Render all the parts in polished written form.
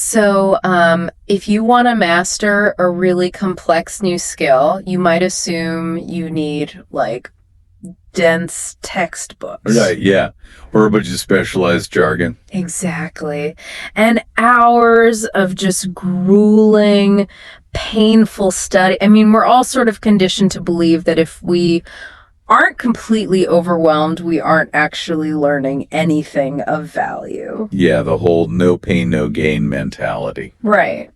So, if you want to master a really complex new skill, you might assume you need like dense textbooks. Right, yeah. Or a bunch of specialized jargon. Exactly. And hours of just grueling, painful study. I mean, we're all sort of conditioned to believe that if we aren't completely overwhelmed, we aren't actually learning anything of value. Yeah, the whole no pain, no gain mentality. Right.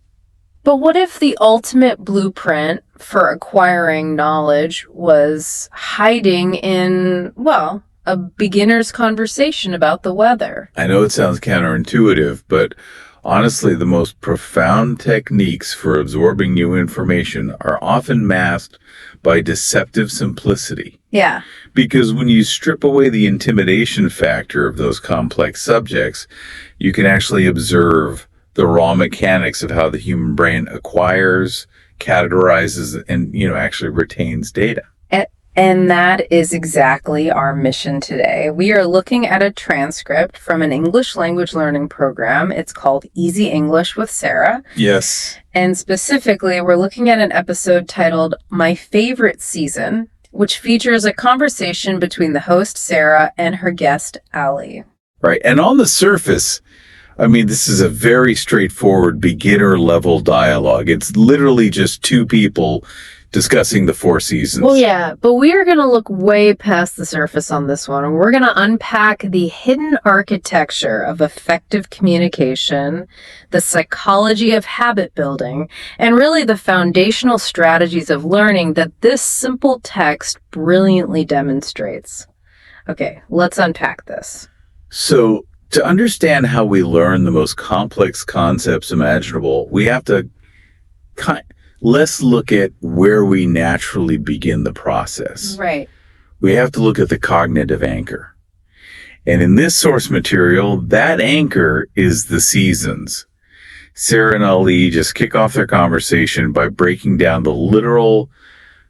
But what if the ultimate blueprint for acquiring knowledge was hiding in, well, a beginner's conversation about the weather? I know it sounds counterintuitive, but honestly, the most profound techniques for absorbing new information are often masked by deceptive simplicity. Yeah. Because when you strip away the intimidation factor of those complex subjects, you can actually observe the raw mechanics of how the human brain acquires, categorizes, and, actually retains data. And that is exactly our mission today. We are looking at a transcript from an English language learning program. It's called Easy English with Sara. Yes. And specifically, we're looking at an episode titled My Favorite Season, which features a conversation between the host, Sara, and her guest, Ali. Right. And on the surface, I mean, this is a very straightforward beginner level dialogue. It's literally just two people discussing the four seasons. Well, yeah, but we are going to look way past the surface on this one, and we're going to unpack the hidden architecture of effective communication, the psychology of habit building, and really the foundational strategies of learning that this simple text brilliantly demonstrates. Okay, let's unpack this. So, to understand how we learn the most complex concepts imaginable, we have to let's look at where we naturally begin the process. Right. We have to look at the cognitive anchor. And in this source material, that anchor is the seasons. Sara and Ali just kick off their conversation by breaking down the literal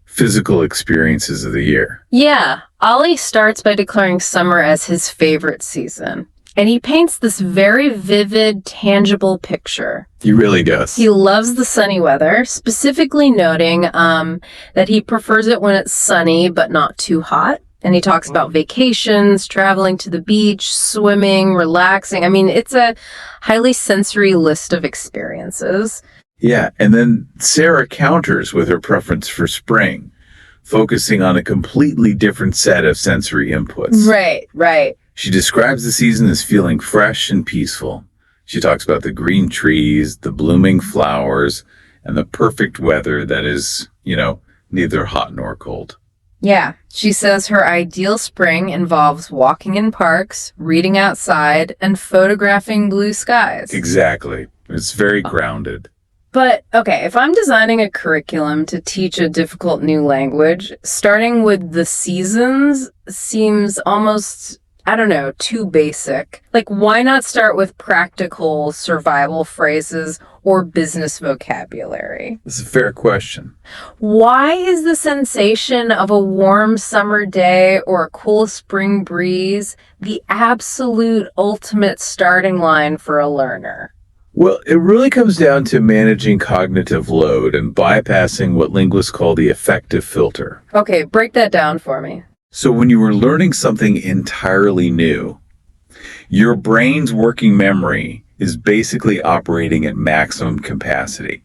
physical experiences of the year. Yeah, Ali starts by declaring summer as his favorite season. And he paints this very vivid, tangible picture. He really does. He loves the sunny weather, specifically noting that he prefers it when it's sunny but not too hot. And he talks about vacations, traveling to the beach, swimming, relaxing. I mean, it's a highly sensory list of experiences. Yeah, and then Sara counters with her preference for spring, focusing on a completely different set of sensory inputs. Right. She describes the season as feeling fresh and peaceful. She talks about the green trees, the blooming flowers, and the perfect weather that is, neither hot nor cold. Yeah, she says her ideal spring involves walking in parks, reading outside, and photographing blue skies. Exactly. It's very grounded. But, okay, if I'm designing a curriculum to teach a difficult new language, starting with the seasons seems almost, too basic. Like, why not start with practical survival phrases or business vocabulary? This is a fair question. Why is the sensation of a warm summer day or a cool spring breeze the absolute ultimate starting line for a learner? Well, it really comes down to managing cognitive load and bypassing what linguists call the affective filter. Okay, break that down for me. So when you are learning something entirely new, your brain's working memory is basically operating at maximum capacity.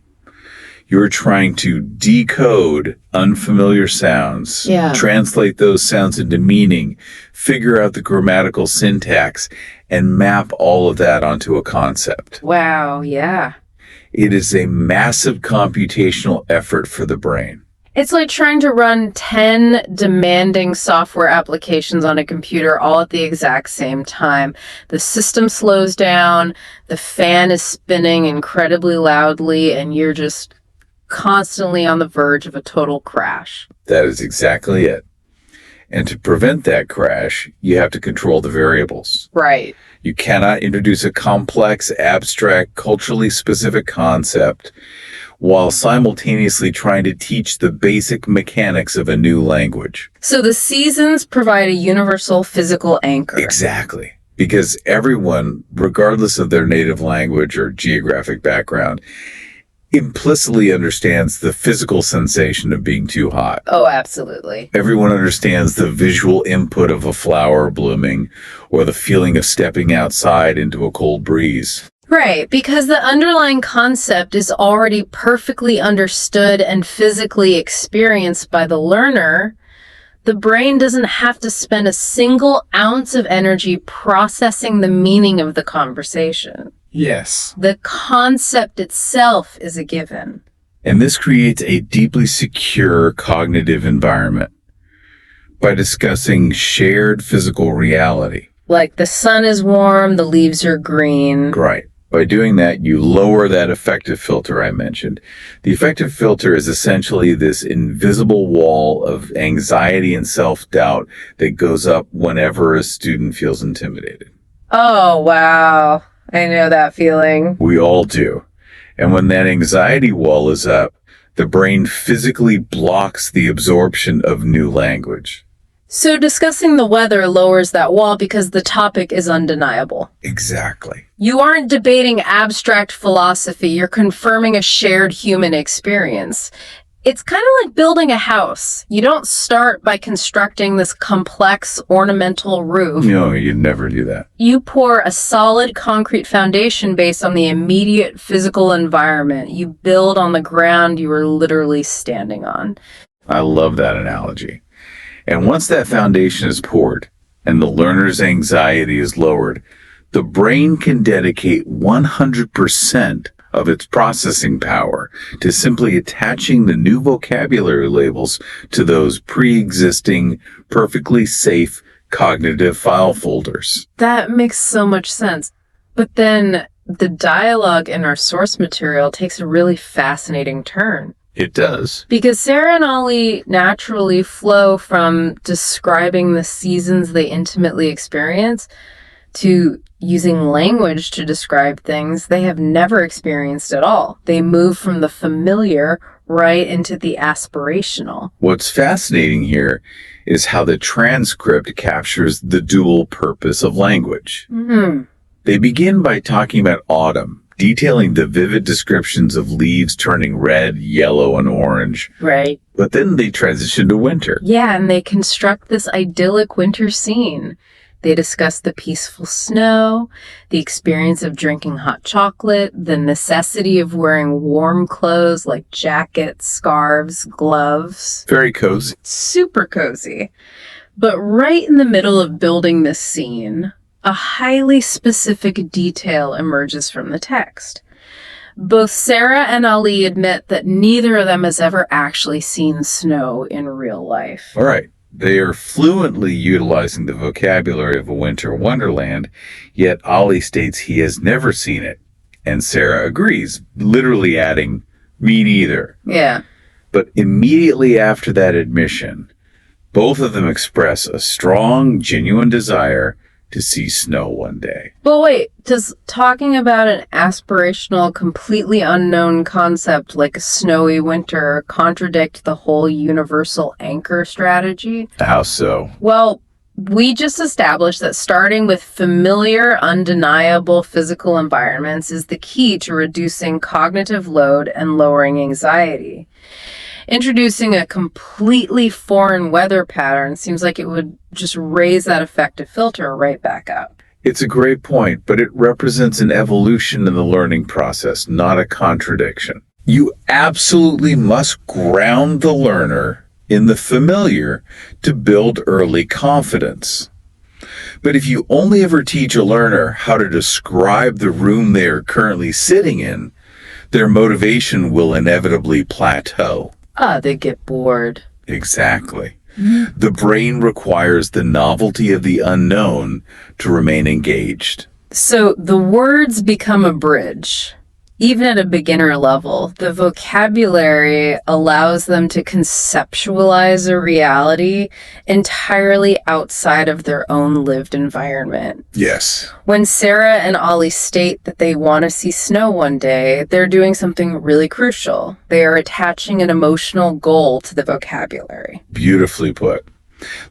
You're trying to decode unfamiliar sounds, translate those sounds into meaning, figure out the grammatical syntax, and map all of that onto a concept. Wow, yeah. It is a massive computational effort for the brain. It's like trying to run 10 demanding software applications on a computer all at the exact same time. The system slows down, the fan is spinning incredibly loudly, and you're just constantly on the verge of a total crash. That is exactly it. And to prevent that crash, you have to control the variables. Right. You cannot introduce a complex, abstract, culturally specific concept while simultaneously trying to teach the basic mechanics of a new language. So the seasons provide a universal physical anchor. Exactly. because everyone, regardless of their native language or geographic background, implicitly understands the physical sensation of being too hot. Oh, absolutely. Everyone understands the visual input of a flower blooming or the feeling of stepping outside into a cold breeze. Right, because the underlying concept is already perfectly understood and physically experienced by the learner. The brain doesn't have to spend a single ounce of energy processing the meaning of the conversation. Yes. The concept itself is a given. And this creates a deeply secure cognitive environment by discussing shared physical reality. Like the sun is warm, the leaves are green. Right. By doing that, you lower that affective filter I mentioned. The affective filter is essentially this invisible wall of anxiety and self-doubt that goes up whenever a student feels intimidated. Oh, wow. I know that feeling. We all do. And when that anxiety wall is up, the brain physically blocks the absorption of new language. So discussing the weather lowers that wall because the topic is undeniable. Exactly. You aren't debating abstract philosophy, you're confirming a shared human experience. It's kind of like building a house. You don't start by constructing this complex ornamental roof. No, you'd never do that. You pour a solid concrete foundation based on the immediate physical environment. You build on the ground you are literally standing on. I love that analogy. And once that foundation is poured and the learner's anxiety is lowered, the brain can dedicate 100% of its processing power to simply attaching the new vocabulary labels to those pre-existing, perfectly safe cognitive file folders. That makes so much sense. But then the dialogue in our source material takes a really fascinating turn. It does. Because Sara and Ali naturally flow from describing the seasons they intimately experience to using language to describe things they have never experienced at all. They move from the familiar right into the aspirational. What's fascinating here is how the transcript captures the dual purpose of language. Mm-hmm. They begin by talking about autumn, detailing the vivid descriptions of leaves turning red, yellow, and orange. Right. But then they transition to winter. Yeah, and they construct this idyllic winter scene. They discuss the peaceful snow, the experience of drinking hot chocolate, the necessity of wearing warm clothes like jackets, scarves, gloves. Very cozy. Super cozy. But right in the middle of building this scene, a highly specific detail emerges from the text. Both Sara and Ali admit that neither of them has ever actually seen snow in real life. All right. They are fluently utilizing the vocabulary of a winter wonderland, yet Ali states he has never seen it. And Sara agrees, literally adding, me neither. Yeah. But immediately after that admission, both of them express a strong, genuine desire to see snow one day. But wait, does talking about an aspirational, completely unknown concept like a snowy winter contradict the whole universal anchor strategy? How so? Well, we just established that starting with familiar, undeniable physical environments is the key to reducing cognitive load and lowering anxiety. Introducing a completely foreign weather pattern seems like it would just raise that affective filter right back up. It's a great point, but it represents an evolution in the learning process, not a contradiction. You absolutely must ground the learner in the familiar to build early confidence. But if you only ever teach a learner how to describe the room they are currently sitting in, their motivation will inevitably plateau. They get bored. Exactly. The brain requires the novelty of the unknown to remain engaged. So the words become a bridge. Even at a beginner level, the vocabulary allows them to conceptualize a reality entirely outside of their own lived environment. Yes. When Sara and Ali state that they want to see snow one day, they're doing something really crucial. They are attaching an emotional goal to the vocabulary. Beautifully put.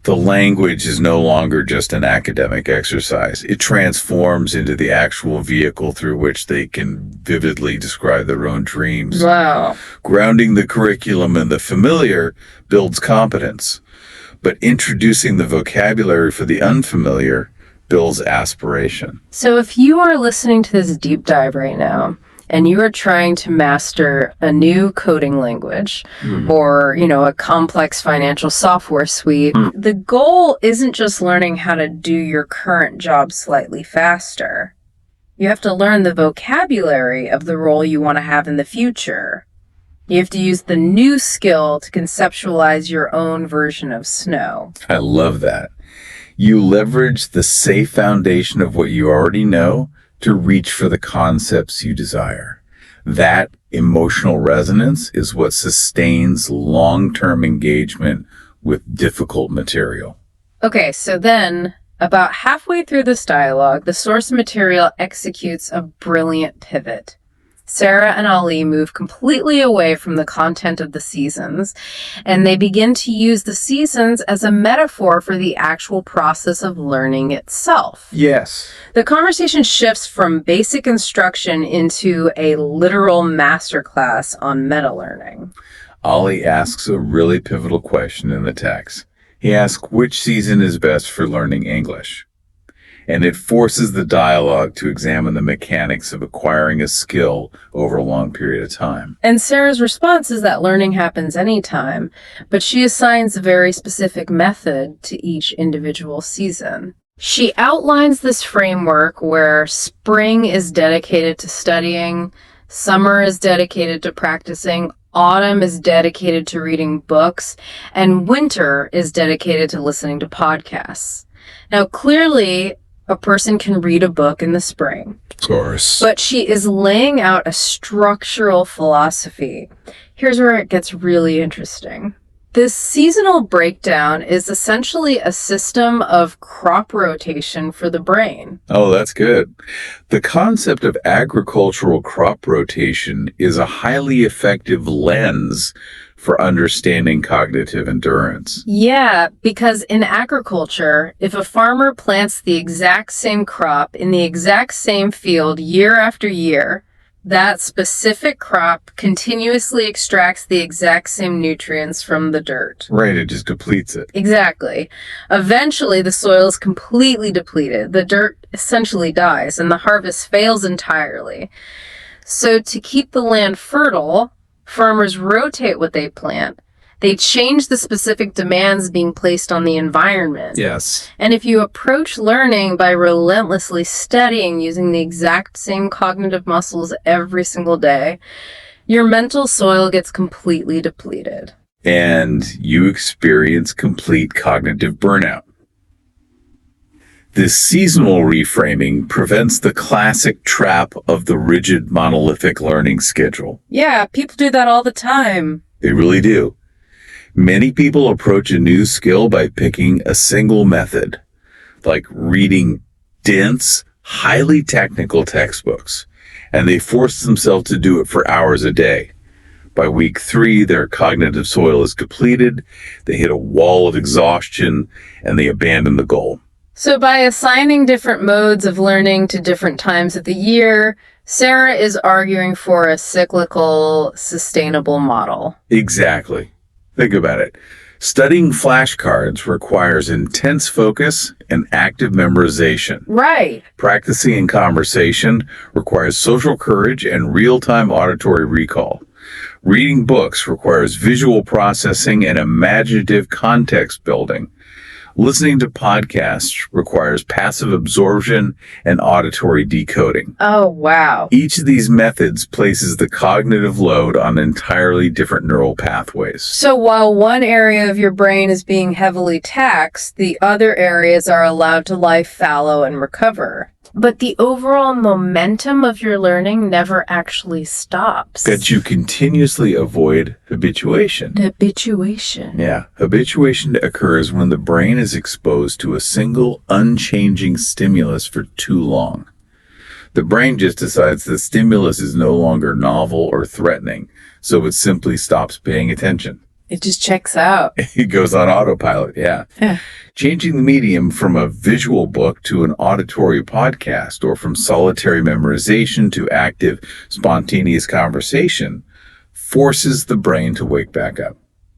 The language is no longer just an academic exercise. It transforms into the actual vehicle through which they can vividly describe their own dreams. Wow. Grounding the curriculum in the familiar builds competence, but introducing the vocabulary for the unfamiliar builds aspiration. So if you are listening to this deep dive right now, and you are trying to master a new coding language or, a complex financial software suite, the goal isn't just learning how to do your current job slightly faster. You have to learn the vocabulary of the role you want to have in the future. You have to use the new skill to conceptualize your own version of Snow. I love that. You leverage the safe foundation of what you already know to reach for the concepts you desire. That emotional resonance is what sustains long-term engagement with difficult material. Okay, so then, about halfway through this dialogue, the source material executes a brilliant pivot. Sara and Ali move completely away from the content of the seasons, and they begin to use the seasons as a metaphor for the actual process of learning itself. Yes. The conversation shifts from basic instruction into a literal masterclass on meta-learning. Ali asks a really pivotal question in the text. He asks which season is best for learning English. And it forces the dialogue to examine the mechanics of acquiring a skill over a long period of time. And Sara's response is that learning happens anytime, but she assigns a very specific method to each individual season. She outlines this framework where spring is dedicated to studying, summer is dedicated to practicing, autumn is dedicated to reading books, and winter is dedicated to listening to podcasts. Now, clearly, a person can read a book in the spring. Of course. But she is laying out a structural philosophy. Here's where it gets really interesting. This seasonal breakdown is essentially a system of crop rotation for the brain. Oh, that's good. The concept of agricultural crop rotation is a highly effective lens for understanding cognitive endurance. Yeah, because in agriculture, if a farmer plants the exact same crop in the exact same field year after year, that specific crop continuously extracts the exact same nutrients from the dirt. Right, it just depletes it. Exactly. Eventually, the soil is completely depleted. The dirt essentially dies, and the harvest fails entirely. So to keep the land fertile, farmers rotate what they plant. They change the specific demands being placed on the environment. Yes. And if you approach learning by relentlessly studying using the exact same cognitive muscles every single day, your mental soil gets completely depleted. And you experience complete cognitive burnout. This seasonal reframing prevents the classic trap of the rigid monolithic learning schedule. Yeah, people do that all the time. They really do. Many people approach a new skill by picking a single method, like reading dense, highly technical textbooks, and they force themselves to do it for hours a day. By week 3, their cognitive soil is depleted, they hit a wall of exhaustion, and they abandon the goal. So by assigning different modes of learning to different times of the year, Sara is arguing for a cyclical, sustainable model. Exactly. Think about it. Studying flashcards requires intense focus and active memorization. Right. Practicing in conversation requires social courage and real-time auditory recall. Reading books requires visual processing and imaginative context building. Listening to podcasts requires passive absorption and auditory decoding. Oh, wow. Each of these methods places the cognitive load on entirely different neural pathways. So while one area of your brain is being heavily taxed, the other areas are allowed to lie fallow and recover. But the overall momentum of your learning never actually stops. That you continuously avoid habituation. Habituation. Yeah. Habituation occurs when the brain is exposed to a single, unchanging stimulus for too long. The brain just decides the stimulus is no longer novel or threatening, so it simply stops paying attention. It just checks out. It goes on autopilot, yeah. Yeah. Changing the medium from a visual book to an auditory podcast, or from solitary memorization to active, spontaneous conversation, forces the brain to wake back up.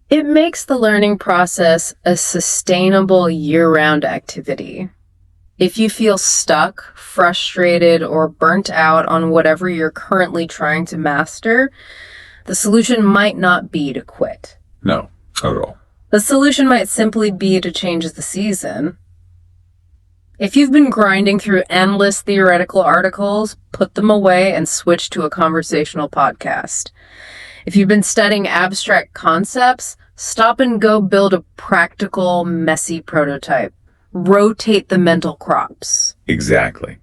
It makes the learning process a sustainable year-round activity. If you feel stuck, frustrated, or burnt out on whatever you're currently trying to master, the solution might not be to quit. No, not at all. The solution might simply be to change the season. If you've been grinding through endless theoretical articles, put them away and switch to a conversational podcast. If you've been studying abstract concepts, stop and go build a practical, messy prototype. Rotate the mental crops. Exactly.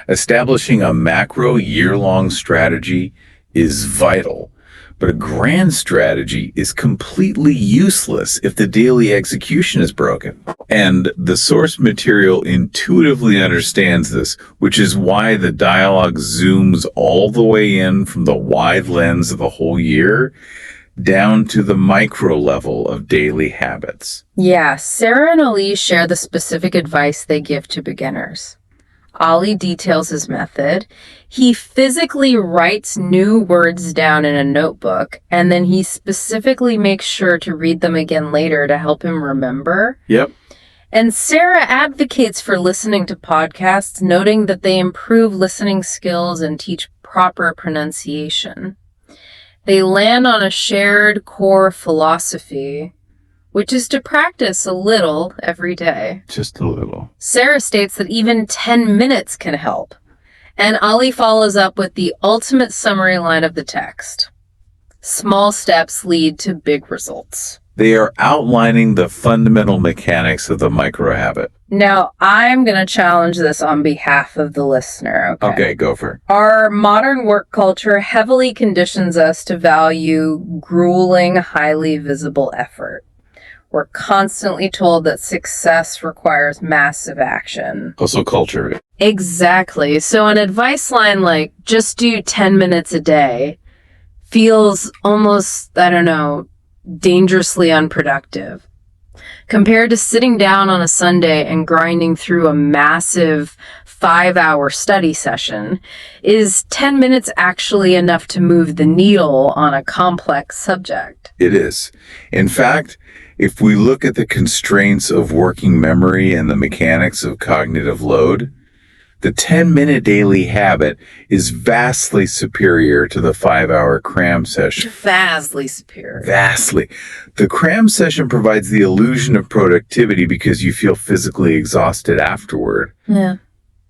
Establishing a macro year-long strategy is vital, but a grand strategy is completely useless if the daily execution is broken. And the source material intuitively understands this, which is why the dialogue zooms all the way in from the wide lens of the whole year down to the micro level of daily habits. Yeah, Sara and Ali share the specific advice they give to beginners. Ali details his method. He physically writes new words down in a notebook, and then he specifically makes sure to read them again later to help him remember. Yep. And Sara advocates for listening to podcasts, noting that they improve listening skills and teach proper pronunciation. They land on a shared core philosophy, which is to practice a little every day. Just a little. Sara states that even 10 minutes can help. And Ali follows up with the ultimate summary line of the text. Small steps lead to big results. They are outlining the fundamental mechanics of the micro habit. Now, I'm going to challenge this on behalf of the listener. Okay, go for it. Our modern work culture heavily conditions us to value grueling, highly visible effort. We're constantly told that success requires massive action. Also culture. Exactly. So an advice line like, just do 10 minutes a day feels almost, dangerously unproductive. Compared to sitting down on a Sunday and grinding through a massive 5-hour study session, is 10 minutes actually enough to move the needle on a complex subject? It is. In fact, if we look at the constraints of working memory and the mechanics of cognitive load, the 10-minute daily habit is vastly superior to the 5-hour cram session. Vastly superior. Vastly. The cram session provides the illusion of productivity because you feel physically exhausted afterward. Yeah.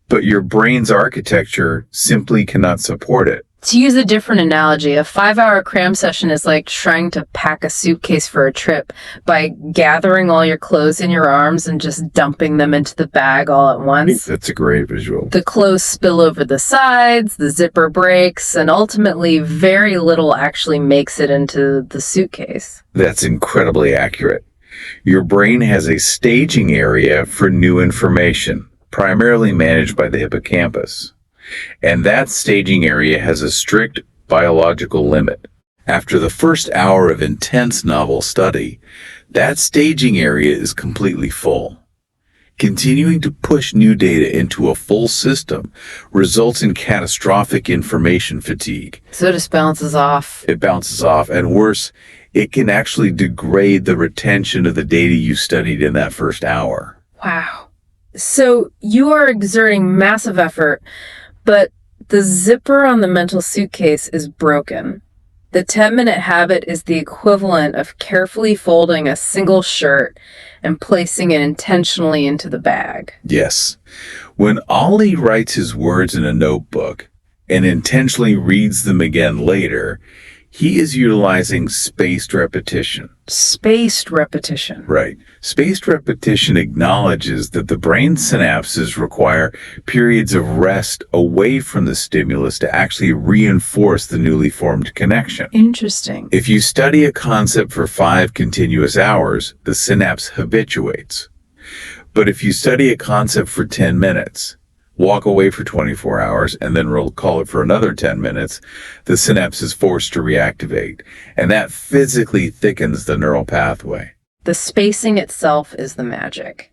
But your brain's architecture simply cannot support it. To use a different analogy, a 5-hour cram session is like trying to pack a suitcase for a trip by gathering all your clothes in your arms and just dumping them into the bag all at once. That's a great visual. The clothes spill over the sides, the zipper breaks, and ultimately very little actually makes it into the suitcase. That's incredibly accurate. Your brain has a staging area for new information, primarily managed by the hippocampus. And that staging area has a strict biological limit. After the first hour of intense novel study, that staging area is completely full. Continuing to push new data into a full system results in catastrophic information fatigue. So it just bounces off. It bounces off, and worse, it can actually degrade the retention of the data you studied in that first hour. Wow. So you are exerting massive effort, but the zipper on the mental suitcase is broken. The 10-minute habit is the equivalent of carefully folding a single shirt and placing it intentionally into the bag. Yes. When Ali writes his words in a notebook and intentionally reads them again later, he is utilizing spaced repetition. Spaced repetition. Right. Spaced repetition acknowledges that the brain synapses require periods of rest away from the stimulus to actually reinforce the newly formed connection. Interesting. If you study a concept for 5 continuous hours, the synapse habituates. But if you study a concept for 10 minutes, walk away for 24 hours, and then recall it for another 10 minutes, the synapse is forced to reactivate. And that physically thickens the neural pathway. The spacing itself is the magic.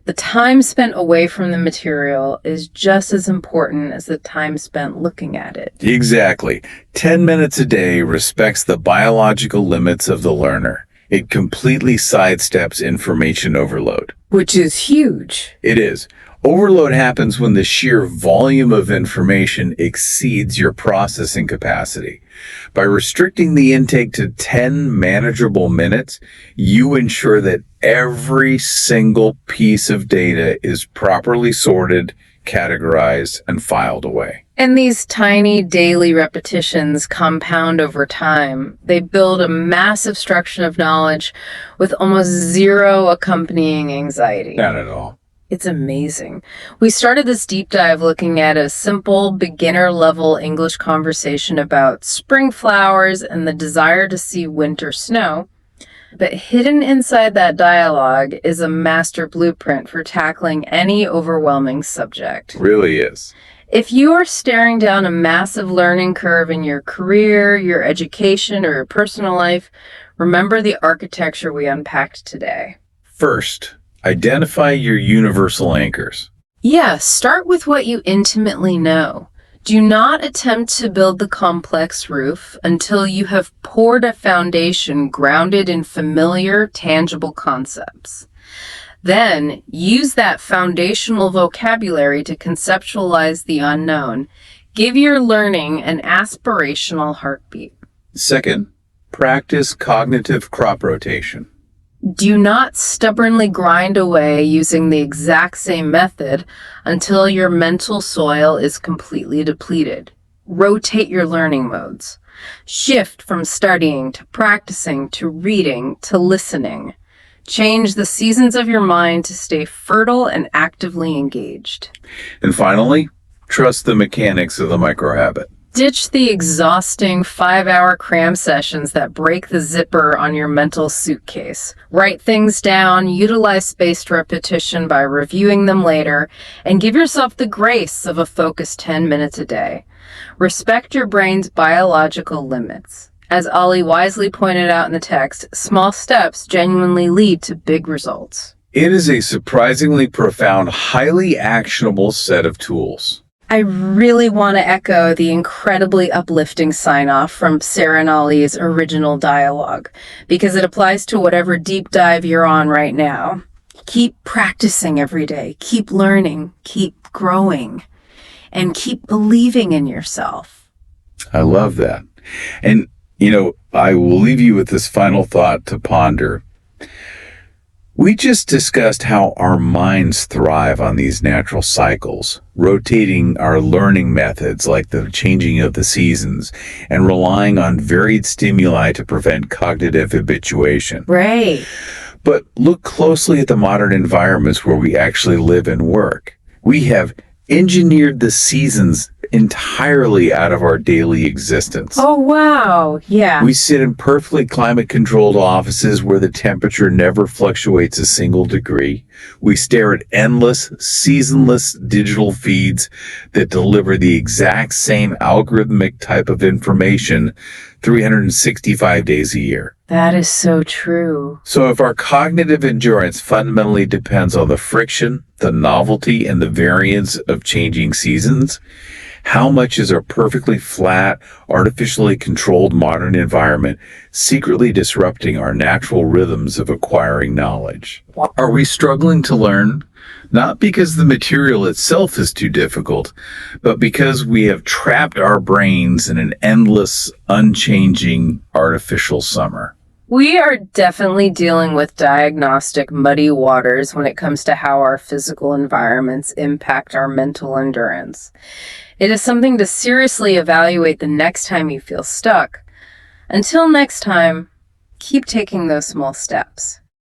The time spent away from the material is just as important as the time spent looking at it. Exactly. 10 minutes a day respects the biological limits of the learner. It completely sidesteps information overload. Which is huge. It is. Overload happens when the sheer volume of information exceeds your processing capacity. By restricting the intake to 10 manageable minutes, you ensure that every single piece of data is properly sorted, categorized, and filed away. And these tiny daily repetitions compound over time. They build a massive structure of knowledge with almost zero accompanying anxiety. Not at all. It's amazing. We started this deep dive looking at a simple beginner-level English conversation about spring flowers and the desire to see winter snow. But hidden inside that dialogue is a master blueprint for tackling any overwhelming subject. Really is. If you are staring down a massive learning curve in your career, your education, or your personal life, remember the architecture we unpacked today. First, identify your universal anchors. Yeah, start with what you intimately know. Do not attempt to build the complex roof until you have poured a foundation grounded in familiar, tangible concepts. Then, use that foundational vocabulary to conceptualize the unknown. Give your learning an aspirational heartbeat. Second, practice cognitive crop rotation. Do not stubbornly grind away using the exact same method until your mental soil is completely depleted. Rotate your learning modes. Shift from studying to practicing to reading to listening. Change the seasons of your mind to stay fertile and actively engaged. And finally, trust the mechanics of the microhabit. Ditch the exhausting 5-hour cram sessions that break the zipper on your mental suitcase. Write things down, utilize spaced repetition by reviewing them later, and give yourself the grace of a focused 10 minutes a day. Respect your brain's biological limits. As Ali wisely pointed out in the text, small steps genuinely lead to big results. It is a surprisingly profound, highly actionable set of tools. I really want to echo the incredibly uplifting sign-off from Sara and Ali's original dialogue, because it applies to whatever deep dive you're on right now. Keep practicing every day, keep learning, keep growing, and keep believing in yourself. I love that. And, I will leave you with this final thought to ponder. We just discussed how our minds thrive on these natural cycles, rotating our learning methods like the changing of the seasons and relying on varied stimuli to prevent cognitive habituation. Right. But look closely at the modern environments where we actually live and work. We have engineered the seasons entirely out of our daily existence. Oh, wow. Yeah. We sit in perfectly climate-controlled offices where the temperature never fluctuates a single degree. We stare at endless, seasonless digital feeds that deliver the exact same algorithmic type of information 365 days a year. That is so true. So if our cognitive endurance fundamentally depends on the friction, the novelty, and the variance of changing seasons, how much is our perfectly flat, artificially controlled modern environment secretly disrupting our natural rhythms of acquiring knowledge? Are we struggling to learn? Not because the material itself is too difficult, but because we have trapped our brains in an endless, unchanging, artificial summer. We are definitely dealing with diagnostic muddy waters when it comes to how our physical environments impact our mental endurance. It is something to seriously evaluate the next time you feel stuck. Until next time, keep taking those small steps.